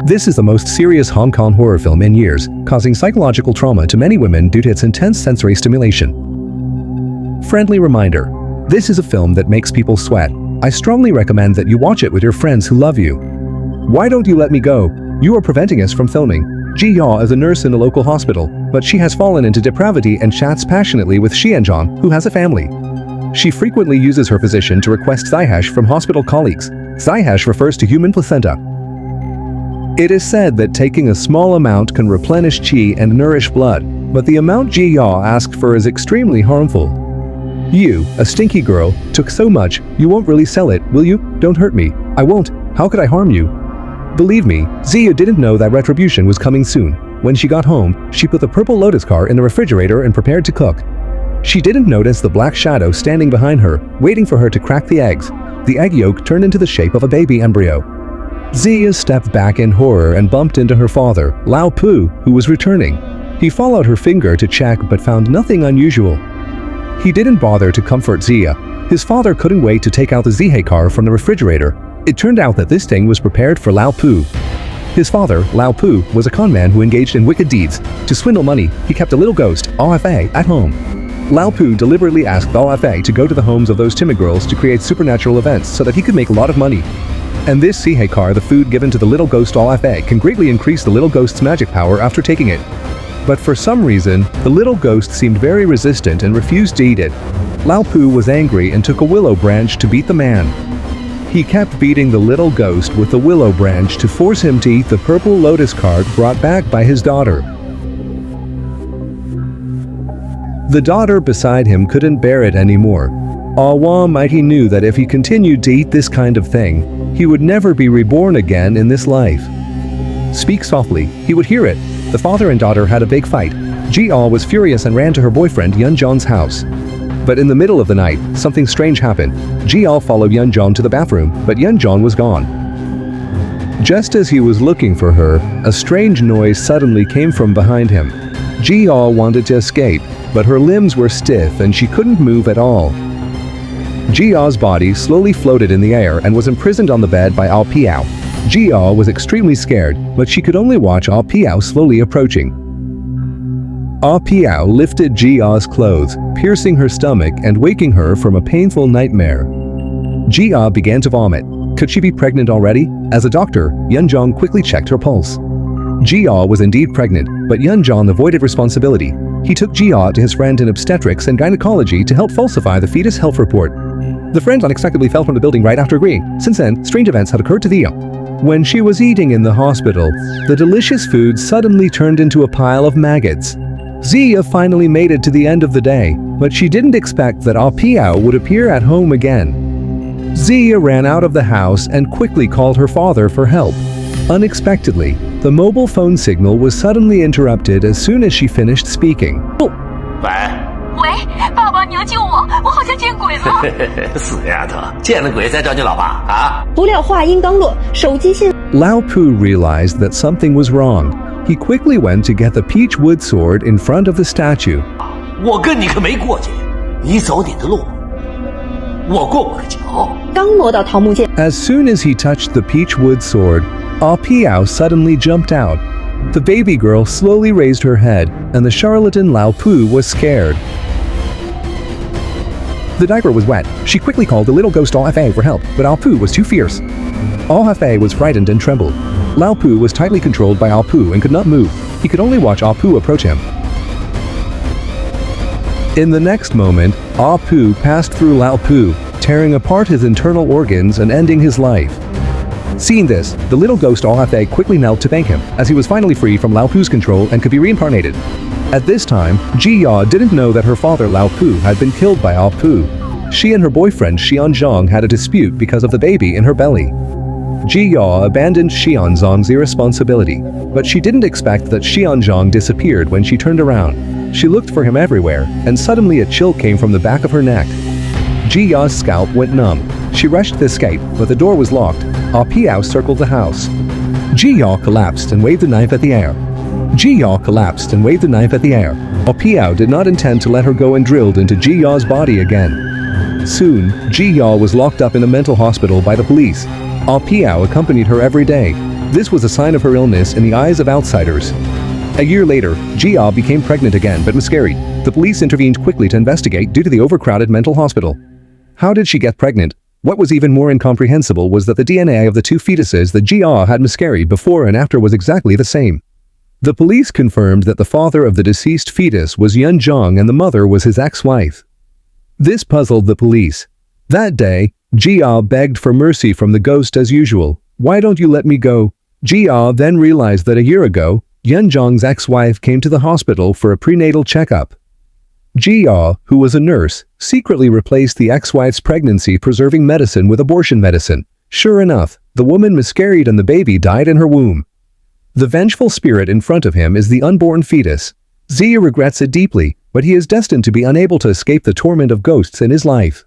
This is the most serious Hong Kong horror film in years, causing psychological trauma to many women due to its intense sensory stimulation. Friendly reminder: this is a film that makes people sweat. I strongly recommend that you watch it with your friends who love you. Why don't you let me go? You are preventing us from filming. Ji Yaw is a nurse in a local hospital, but she has fallen into depravity and chats passionately with Xianzhong, who has a family. She frequently uses her position to request Zyhash from hospital colleagues. Zyhash refers to human placenta. It is said that taking a small amount can replenish qi and nourish blood, but the amount Ji Yaw asked for is extremely harmful. You, a stinky girl, took so much, you won't really sell it, will you? Don't hurt me. I won't. How could I harm you? Believe me, Zia didn't know that retribution was coming soon. When she got home, she put the purple lotus car in the refrigerator and prepared to cook. She didn't notice the black shadow standing behind her, waiting for her to crack the eggs. The egg yolk turned into the shape of a baby embryo. Zia stepped back in horror and bumped into her father, Lao Pu, who was returning. He followed her finger to check but found nothing unusual. He didn't bother to comfort Zia. His father couldn't wait to take out the Zihei car from the refrigerator. It turned out that this thing was prepared for Lao Pu. His father, Lao Pu, was a conman who engaged in wicked deeds. To swindle money, he kept a little ghost, RFA, at home. Lao Pu deliberately asked RFA to go to the homes of those timid girls to create supernatural events so that he could make a lot of money. And this Zihei car, the food given to the little ghost RFA, can greatly increase the little ghost's magic power after taking it. But for some reason, the little ghost seemed very resistant and refused to eat it. Lao Pu was angry and took a willow branch to beat the man. He kept beating the little ghost with the willow branch to force him to eat the purple lotus card brought back by his daughter. The daughter beside him couldn't bear it anymore. Awa Mighty knew that if he continued to eat this kind of thing, he would never be reborn again in this life. Speak softly, he would hear it. The father and daughter had a big fight. Ji Yaw was furious and ran to her boyfriend Yunzhong's house. But in the middle of the night, something strange happened. Ji Yaw followed Yunzhong to the bathroom, but Yunzhong was gone. Just as he was looking for her, a strange noise suddenly came from behind him. Ji Yaw wanted to escape, but her limbs were stiff and she couldn't move at all. Ji Yaw's body slowly floated in the air and was imprisoned on the bed by Ao Piao. Ji Yaw was extremely scared, but she could only watch Ao Piao slowly approaching. Ao Piao lifted Ji Yaw's clothes, piercing her stomach and waking her from a painful nightmare. Ji Yaw began to vomit. Could she be pregnant already? As a doctor, Yunzhong quickly checked her pulse. Ji Yaw was indeed pregnant, but Yunzhong avoided responsibility. He took Ji Yaw to his friend in obstetrics and gynecology to help falsify the fetus health report. The friend unexpectedly fell from the building right after agreeing. Since then, strange events had occurred to Zia. When she was eating in the hospital, the delicious food suddenly turned into a pile of maggots. Zia finally made it to the end of the day, but she didn't expect that Ao Piao would appear at home again. Zia ran out of the house and quickly called her father for help. Unexpectedly, the mobile phone signal was suddenly interrupted as soon as she finished speaking. 喂，爸爸，你要救我，我好像见鬼了。死丫头，见了鬼再找你老爸啊！不料话音刚落，手机信。Lao Pu realized that something was wrong. He quickly went to get the peach wood sword in front of the statue. 我跟你可没过节，你走你的路，我过我的桥。刚挪到桃木剑。As soon as he touched the peach wood sword, Ao Piao suddenly jumped out. The baby girl slowly raised her head, and the charlatan Lao Pu was scared. The diaper was wet. She quickly called the little ghost Ao Fa for help, but Ao Pu was too fierce. Ao Fa was frightened and trembled. Lao Pu was tightly controlled by Ao Pu and could not move. He could only watch Ao Pu approach him. In the next moment, Ao Pu passed through Lao Pu, tearing apart his internal organs and ending his life. Seeing this, the little ghost Ao Fa quickly knelt to thank him, as he was finally free from Lao Pu's control and could be reincarnated. At this time, Ji Yaw didn't know that her father Lao Pu had been killed by Ao Pu. She and her boyfriend Xianzhong had a dispute because of the baby in her belly. Ji Yaw abandoned Xianzhong's irresponsibility, but she didn't expect that Xianzhong disappeared when she turned around. She looked for him everywhere, and suddenly a chill came from the back of her neck. Ji Yaw's scalp went numb. She rushed to escape, but the door was locked. Ao Piao circled the house. Ji Yaw collapsed and waved the knife at the air. Ji Yaw collapsed and waved the knife at the air. Ao Piao did not intend to let her go and drilled into Ji Yaw's body again. Soon, Ji Ya was locked up in a mental hospital by the police. Ah Piao accompanied her every day. This was a sign of her illness in the eyes of outsiders. A year later, Ji Ya became pregnant again but miscarried. The police intervened quickly to investigate due to the overcrowded mental hospital. How did she get pregnant? What was even more incomprehensible was that the DNA of the two fetuses that Ji Ya had miscarried before and after was exactly the same. The police confirmed that the father of the deceased fetus was Yun Zhang and the mother was his ex-wife. This puzzled the police. That day, Ji Ya begged for mercy from the ghost as usual. "Why don't you let me go?" Ji Ya then realized that a year ago, Yun Zhang's ex-wife came to the hospital for a prenatal checkup. Ji Ya, who was a nurse, secretly replaced the ex-wife's pregnancy-preserving medicine with abortion medicine. Sure enough, the woman miscarried and the baby died in her womb. The vengeful spirit in front of him is the unborn fetus. Ziya regrets it deeply, but he is destined to be unable to escape the torment of ghosts in his life.